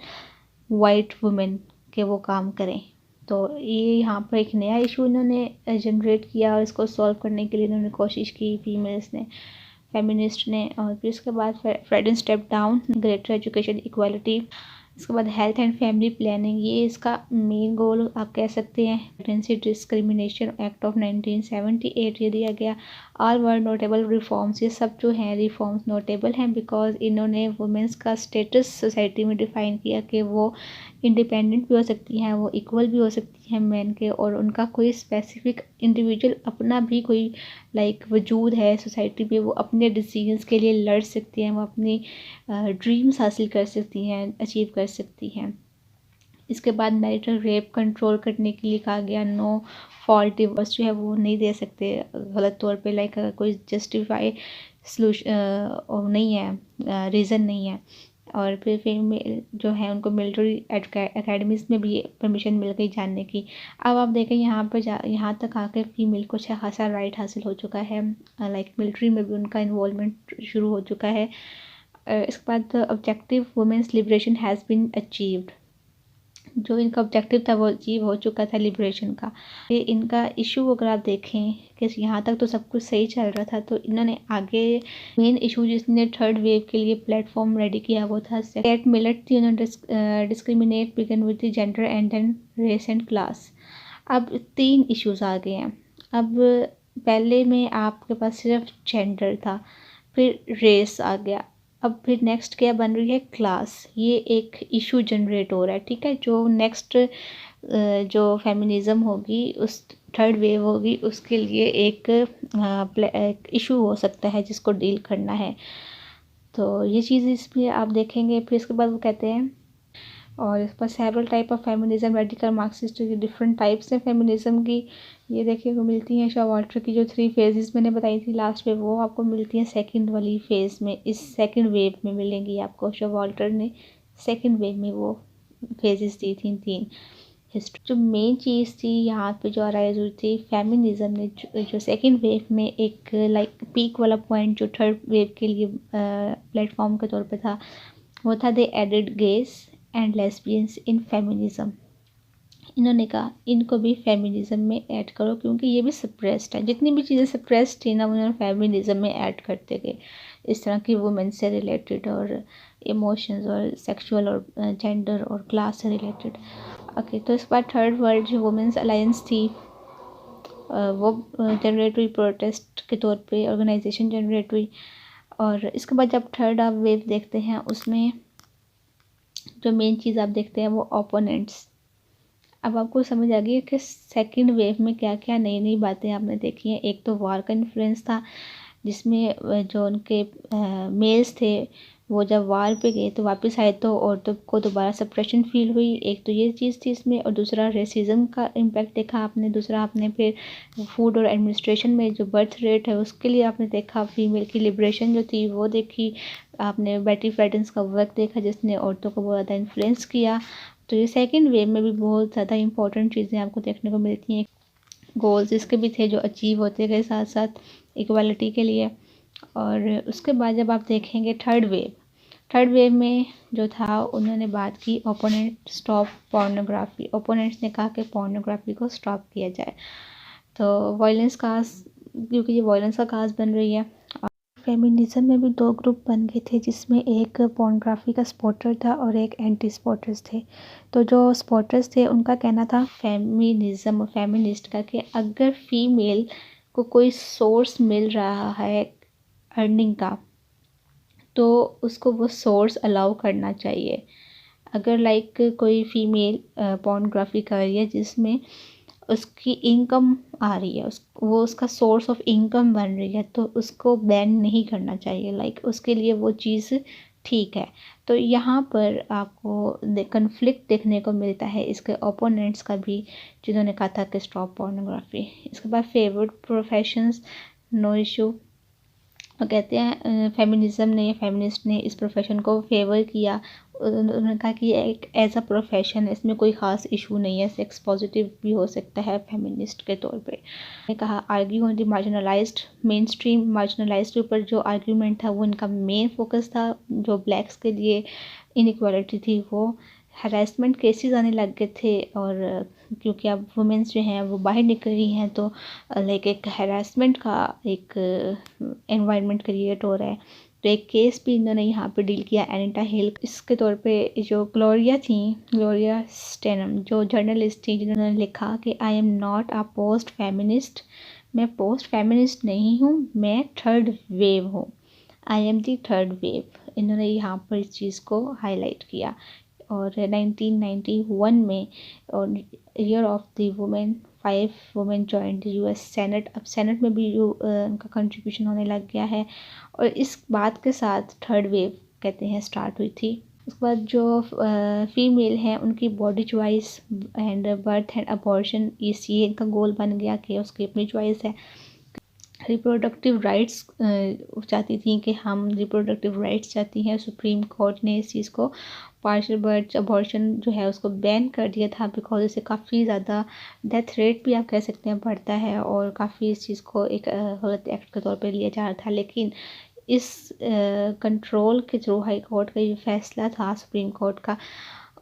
white women के वो काम करें। तो ये यहाँ पर एक नया इशू इन्होंने जनरेट किया और इसको सॉल्व करने के लिए इन्होंने कोशिश की फीमेल्स ने, फेमिनिस्ट ने। और फिर उसके बाद Friedan step down greater education equality. इसके बाद हेल्थ एंड फैमिली प्लानिंग, ये इसका मेन गोल आप कह सकते हैं। प्रेगनेंसी डिस्क्रिमिनेशन एक्ट ऑफ 1978 ये दिया गया। ऑल वर नोटेबल रिफॉर्म्स, ये सब जो हैं रिफॉर्म्स नोटेबल हैं बिकॉज इन्होंने वुमेंस का स्टेटस सोसाइटी में डिफ़ाइन किया कि वो इंडिपेंडेंट भी हो सकती हैं, वो इक्वल भी हो सकती हैं मैन के, और उनका कोई स्पेसिफिक इंडिविजुअल अपना भी कोई लाइक वजूद है सोसाइटी में, वो अपने डिसीजंस के लिए लड़ सकती हैं, वो अपनी ड्रीम्स हासिल कर सकती हैं, अचीव कर सकती हैं। इसके बाद मैरिटल रेप कंट्रोल करने के लिए कहा गया नो फॉल्ट डिवोर्स जो है वो नहीं दे सकते गलत तौर पे, लाइक अगर कोई जस्टिफाई सलूशन नहीं है, रीज़न नहीं है। और फिर फीमेल जो है उनको मिलिट्री एकेडमीज़ में भी परमिशन मिल गई जानने की। अब आप देखें यहाँ पर यहाँ तक आकर फीमेल को अच्छा खासा राइट हासिल हो चुका है, लाइक मिलिट्री में भी उनका इन्वॉल्वमेंट शुरू हो चुका है। इसके बाद objective women's liberation has been achieved, जो इनका ऑब्जेक्टिव था वो अचीव हो चुका था लिबरेशन का। ये इनका इशू अगर आप देखें कि यहाँ तक तो सब कुछ सही चल रहा था, तो इन्होंने आगे मेन इशू जिसने थर्ड वेव के लिए प्लेटफॉर्म रेडी किया वो था एट मिलट थी, उन्होंने discriminate began with the gender and then race and class. अब 3 इश्यूज आ गए हैं। अब पहले में आपके पास सिर्फ जेंडर था, फिर रेस आ गया, अब फिर नेक्स्ट क्या बन रही है क्लास। ये एक इशू जनरेट हो रहा है, ठीक है। जो नेक्स्ट जो फेमिनिज़म होगी, उस थर्ड वेव होगी, उसके लिए एक इशू हो सकता है जिसको डील करना है। तो ये चीज़ इसमें आप देखेंगे। फिर इसके बाद वो कहते हैं और इस पर several type of feminism, radical Marxist की डिफरेंट टाइप्स हैं फेमिनिज्म की, ये देखने को मिलती हैं। शॉवाल्टर की जो 3 फेजेस मैंने बताई थी लास्ट में, वो आपको मिलती हैं सेकंड वाली फेज़ में, इस सेकंड वेव में मिलेंगी आपको। शॉवाल्टर ने सेकंड वेव में वो फेजेस दी थी 3 हिस्ट्री। जो मेन चीज़ थी यहाँ पे जो अराइज हुई थी फेमिनिज्म ने, जो सेकंड वेव में एक लाइक पीक वाला पॉइंट जो थर्ड वेव के लिए प्लेटफॉर्म के तौर पे था, वो था they added gays and lesbians in feminism. इन्होंने कहा इनको भी फेमिनिज्म में ऐड करो, क्योंकि ये भी सप्रेस्ड है। जितनी भी चीज़ें सप्रेस्ड थी ना, उन्होंने फेमिनिज्म में ऐड करते गए, इस तरह की वुमेन से रिलेटेड और इमोशंस और सेक्सुअल और जेंडर और क्लास से रिलेटेड। ओके, तो इस बार थर्ड वर्ल्ड जो वुमेन्स अलायंस थी वो जनरेट हुई, प्रोटेस्ट के तौर पे ऑर्गेनाइजेशन जनरेट हुई। और इसके बाद जब थर्ड आप वेव देखते हैं, उसमें जो मेन चीज़ आप देखते हैं वो ओपोनेंट्स। अब आपको समझ आ गई है कि सेकंड वेव में क्या क्या नई नई बातें आपने देखी हैं। एक तो वार का इन्फ्लुएंस था, जिसमें जो उनके मेल्स थे वो जब वार पे गए तो वापस आए तो औरतों को दोबारा सप्रेशन फील हुई। एक तो ये चीज़ थी इसमें, और दूसरा रेसिज्म का इम्पैक्ट देखा आपने। दूसरा आपने फिर फूड और एडमिनिस्ट्रेशन में जो बर्थ रेट है उसके लिए आपने देखा, फीमेल की लिबरेशन जो थी वो देखी आपने। बेटी फ्रेडेंस का वर्क देखा जिसने औरतों को बहुत ज़्यादा इन्फ्लुएंस किया। तो ये सेकंड वेव में भी बहुत ज़्यादा इंपॉर्टेंट चीज़ें आपको देखने को मिलती हैं। गोल्स इसके भी थे जो अचीव होते गए साथ साथ इक्वालिटी के लिए। और उसके बाद जब आप देखेंगे थर्ड वेव में जो था, उन्होंने बात की ओपोनेंट स्टॉप पोर्नोग्राफी। ओपोनेंट्स ने कहा कि पोर्नोग्राफी को स्टॉप किया जाए। तो वायलेंस काज, क्योंकि ये वायलेंस का काज बन रही है। फेमिनिज्म में भी 2 ग्रुप बन गए थे, जिसमें एक पोर्नोग्राफी का सपोर्टर था और एक एंटी सपोर्टर्स थे। तो जो सपोर्टर्स थे उनका कहना था फेमिनिज्म और फेमिनिस्ट का कि अगर फीमेल को कोई सोर्स मिल रहा है अर्निंग का, तो उसको वो सोर्स अलाउ करना चाहिए। अगर लाइक कोई फीमेल पोर्नोग्राफी कर रही है जिसमें उसकी इनकम आ रही है, वो उसका सोर्स ऑफ इनकम बन रही है, तो उसको बैन नहीं करना चाहिए। लाइक उसके लिए वो चीज़ ठीक है। तो यहाँ पर आपको कन्फ्लिक्ट देखने को मिलता है इसके ओपोनेंट्स का भी, जिन्होंने कहा था कि स्टॉप पोर्नोग्राफी। इसके बाद फेवरेट प्रोफेशंस, नो इशू। वो कहते हैं फेमिनिज्म ने या फेमिनिस्ट ने इस प्रोफेशन को फेवर किया। उन्होंने कहा कि ये एक एज अ प्रोफेशन है, इसमें कोई ख़ास इशू नहीं है, सेक्स पॉजिटिव भी हो सकता है फेमिनिस्ट के तौर पे। ने कहा argue on the marginalised, main stream marginalised के ऊपर जो आर्ग्यूमेंट था वो इनका मेन फोकस था। जो ब्लैक्स के लिए इनइक्वालिटी थी, वो हरासमेंट केसेस आने लग गए थे। और क्योंकि अब वुमेंस जो हैं वो बाहर निकल रही हैं, तो लाइक एक हरासमेंट का एक एनवायरनमेंट क्रिएट हो रहा है। तो एक केस भी इन्होंने यहाँ पे डील किया, एनिटा हिल। इसके तौर पे जो ग्लोरिया स्टेनम जो जर्नलिस्ट थी, जिन्होंने लिखा कि I am not a post feminist, मैं पोस्ट फेमिनिस्ट नहीं हूँ, मैं थर्ड वेव हूँ, I am the third wave. इन्होंने यहाँ पर इस चीज़ को हाईलाइट किया। और 1991 में और year of the women, 5 women joint the US senate. अब सेनेट में भी उनका कंट्रीब्यूशन होने लग गया है। और इस बात के साथ थर्ड वेव कहते हैं स्टार्ट हुई थी। उसके बाद जो फीमेल हैं उनकी body choice and birth and abortion, ये इनका गोल बन गया कि उसकी अपनी चॉइस है। रिप्रोडक्टिव राइट्स चाहती थी कि हम रिप्रोडक्टिव राइट्स चाहती हैं। सुप्रीम कोर्ट ने इस चीज़ को पार्शियल बर्थ अबॉर्शन जो है उसको बैन कर दिया था, बिकॉज इससे काफ़ी ज़्यादा डेथ रेट भी आप कह सकते हैं बढ़ता है, और काफ़ी इस चीज़ को एक गलत एक्ट के तौर पे लिया जा रहा था। लेकिन इस कंट्रोल के थ्रू हाई कोर्ट का ये फैसला था सुप्रीम कोर्ट का,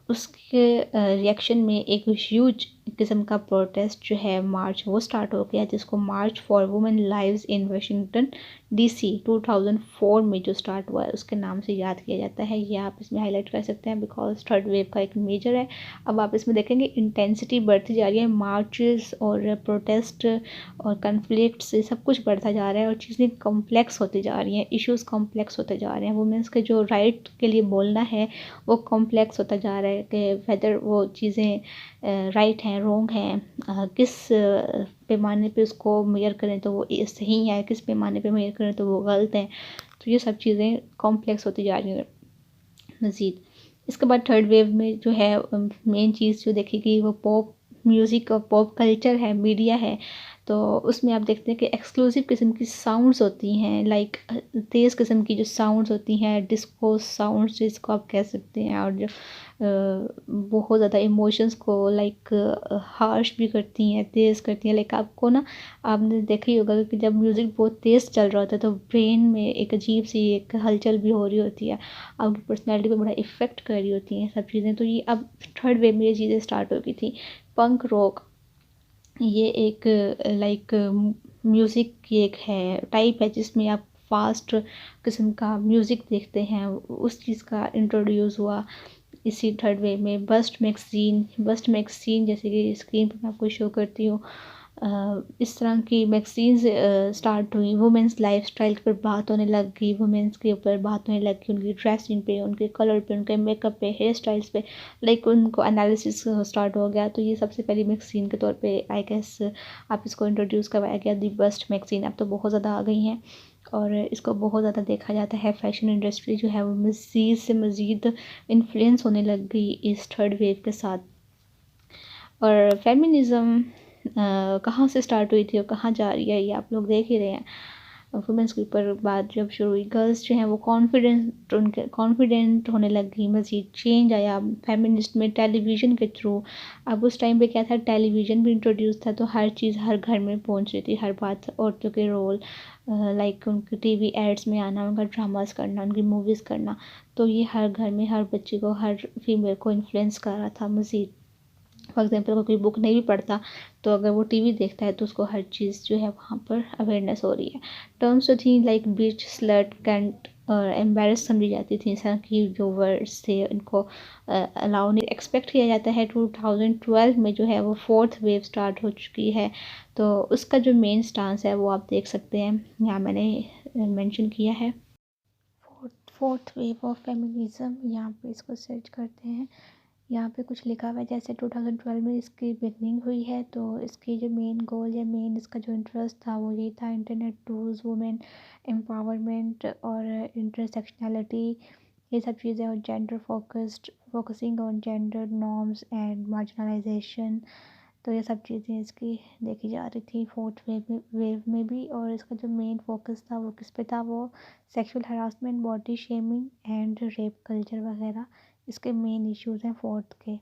उसके रिएक्शन में एक ह्यूज किस्म का प्रोटेस्ट जो है मार्च वो स्टार्ट हो गया, जिसको March for women lives in Washington DC 2004 में जो स्टार्ट हुआ है उसके नाम से याद किया जाता है। ये आप इसमें हाईलाइट कर सकते हैं बिकॉज थर्ड वेव का एक मेजर है। अब आप इसमें देखेंगे इंटेंसिटी बढ़ती जा रही है, मार्चेस और प्रोटेस्ट और कन्फ्लिक्ट्स ये सब कुछ बढ़ता जा रहा है और चीज़ें कॉम्प्लेक्स होती जा रही हैं, इश्यूज़ कॉम्प्लेक्स होते जा रहे हैं। वुमेंस के जो राइट के लिए बोलना है वो कॉम्प्लेक्स होता जा रहा है कि वेदर वो चीज़ें राइट हैं रोंग हैं, किस पैमाने पे उसको मेजर करें तो वो सही है, किस पैमाने पे मेजर करें तो वो गलत है। तो ये सब चीज़ें कॉम्प्लेक्स होती जा रही हैं मज़ीद। इसके बाद थर्ड वेव में जो है मेन चीज़ जो देखेगी वो पॉप म्यूज़िक और पॉप कल्चर है, मीडिया है। तो उसमें आप देखते हैं कि एक्सक्लूसिव किस्म की साउंड्स होती हैं, लाइक तेज़ किस्म की जो साउंड्स होती हैं, डिस्को साउंड्स जिसको आप कह सकते हैं, और जो बहुत ज़्यादा इमोशंस को लाइक हार्श भी करती हैं, तेज़ करती हैं। लाइक आपको ना, आपने देखा ही होगा कि जब म्यूज़िक बहुत तेज़ चल रहा होता है तो ब्रेन में एक अजीब सी एक हलचल भी हो रही होती है, आपकी पर्सनैलिटी पे बड़ा इफ़ेक्ट कर रही होती हैं सब चीज़ें। तो ये अब थर्ड वेव में ये चीज़ें स्टार्ट हो गई थी। पंक रॉक ये एक लाइक म्यूज़िक की एक है टाइप है जिसमें आप फास्ट किस्म का म्यूज़िक देखते हैं, उस चीज़ का इंट्रोड्यूस हुआ इसी थर्ड वेव में। बस्ट मैगज़ीन जैसे कि स्क्रीन पर मैं आपको शो करती हूँ, इस तरह की मैगज़ीन्स स्टार्ट हुई। वुमेंस लाइफस्टाइल पर बात होने लग गई, वुमेंस के ऊपर बात होने लग गई, उनकी ड्रेसिंग पे, उनके कलर पे, उनके मेकअप पे, हेयर स्टाइल्स पे, लाइक उनको एनालिसिस स्टार्ट हो गया। तो ये सबसे पहली मैगज़ीन के तौर पे आई गेस आप इसको इंट्रोड्यूस करवाया गया, दी बस्ट मैगज़ीन। अब तो बहुत ज़्यादा आ गई हैं और इसको बहुत ज़्यादा देखा जाता है। फैशन इंडस्ट्री जो है वो मज़ीद से मज़ीद इन्फ्लुएंस होने लग गई इस थर्ड वेव के साथ। और फेमिनिज़म कहाँ से स्टार्ट हुई थी और कहाँ जा रही है ये आप लोग देख ही रहे हैं। वुमेंस के ऊपर बात जब शुरू हुई, गर्ल्स जो हैं वो कॉन्फिडेंट होने लग गई, मज़ीद चेंज आया फेमिनिस्ट में टेलीविज़न के थ्रू। अब उस टाइम पे क्या था, टेलीविज़न भी इंट्रोड्यूस था तो हर चीज़ हर घर में पहुंच रही थी, हर बात औरतों के रोल, लाइक उनके टीवी एड्स में आना, उनका ड्रामास करना, उनकी मूवीज़ करना। तो ये हर घर में हर बच्चे को, हर फीमेल को इन्फ्लुएंस कर रहा था मज़ीद। फॉर एग्ज़ाम्पल अगर कोई बुक नहीं भी पढ़ता तो अगर वो टीवी देखता है तो उसको हर चीज़ जो है वहाँ पर अवेयरनेस हो रही है। टर्म्स जो थी लाइक बिच, स्लट, कैंट और एम्बेरस समझी जाती थी, इस तरह की जो वर्ड्स थे इनको अलाउ नहीं एक्सपेक्ट किया जाता है। 2012 में जो है वो फोर्थ वेव स्टार्ट हो चुकी है, तो उसका जो मेन स्टांस है वो आप देख सकते हैं, यहाँ मैंने मेंशन किया है। फोर्थ वेव ऑफ फेमिनिज़म, यहाँ पे इसको सर्च करते हैं, यहाँ पे कुछ लिखा हुआ है जैसे 2012 में इसकी बिगनिंग हुई है। तो इसकी जो मेन गोल या मेन इसका जो इंटरेस्ट था वो ये था, इंटरनेट टूल्स, वुमेन एम्पावरमेंट और इंटरसेक्शनैलिटी, ये सब चीज़ें, और gender focusing on gender norms and marginalisation. तो ये सब चीज़ें इसकी देखी जा रही थी फोर्थ वेव में भी। और इसका जो मेन फोकस था वो किस पे था, वो sexual harassment, body shaming and rape culture वगैरह इसके मेन इश्यूज़ हैं फोर्थ के।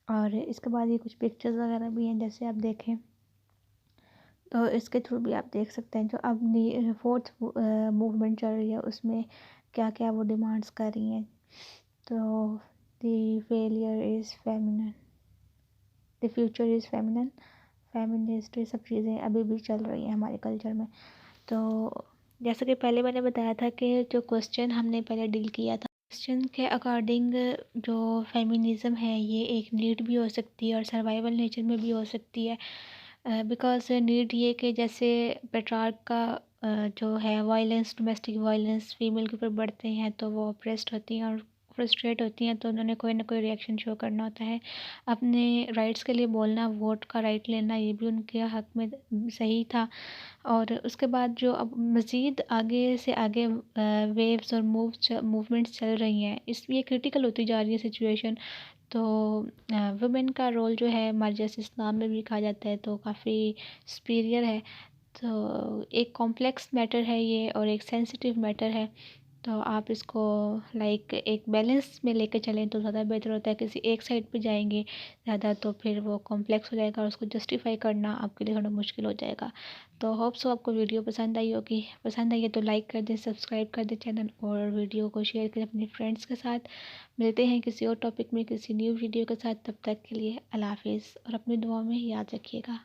और इसके बाद ये कुछ पिक्चर्स वगैरह भी हैं, जैसे आप देखें तो इसके थ्रू भी आप देख सकते हैं जो अब फोर्थ मूवमेंट चल रही है उसमें क्या क्या वो डिमांड्स कर रही हैं। तो the failure is feminine, the future is feminine, feminist, ये सब चीज़ें अभी भी चल रही हैं हमारे कल्चर में। तो जैसा कि पहले मैंने बताया था कि जो क्वेश्चन हमने पहले डील किया था, क्वेश्चन के अकॉर्डिंग जो फेमिनिज़म है ये एक नीड भी हो सकती है और सर्वाइवल नेचर में भी हो सकती है। बिकॉज नीड ये कि जैसे पेट्रार्क का जो है वायलेंस, डोमेस्टिक वायलेंस फीमेल के ऊपर बढ़ते हैं तो वो ऑप्रेस्ड होती हैं, और फ्रस्ट्रेट होती हैं तो उन्होंने कोई ना कोई रिएक्शन शो करना होता है। अपने राइट्स के लिए बोलना, वोट का राइट लेना, ये भी उनके हक़ में सही था। और उसके बाद जो अब मज़ीद आगे से आगे वेव्स और मूवमेंट्स चल रही हैं, ये क्रिटिकल होती जा रही है सिचुएशन। तो वुमेन का रोल जो है हमारे जैसे इस्लाम में भी कहा जाता है तो काफ़ी सुपीरियर है। तो एक कॉम्प्लेक्स मैटर है ये और एक सेंसिटिव मैटर है। तो आप इसको लाइक एक बैलेंस में लेके चलें तो ज़्यादा बेहतर होता है। किसी एक साइड पे जाएंगे ज़्यादा तो फिर वो कॉम्प्लेक्स हो जाएगा और उसको जस्टिफाई करना आपके लिए थोड़ा मुश्किल हो जाएगा। तो होप सो आपको वीडियो पसंद आई होगी। पसंद आई है तो लाइक कर दें, सब्सक्राइब कर दें चैनल और वीडियो को शेयर करें अपने फ्रेंड्स के साथ। मिलते हैं किसी और टॉपिक में किसी न्यू वीडियो के साथ। तब तक के लिए अल्लाह हाफिज़ और अपनी दुआ में याद रखिएगा।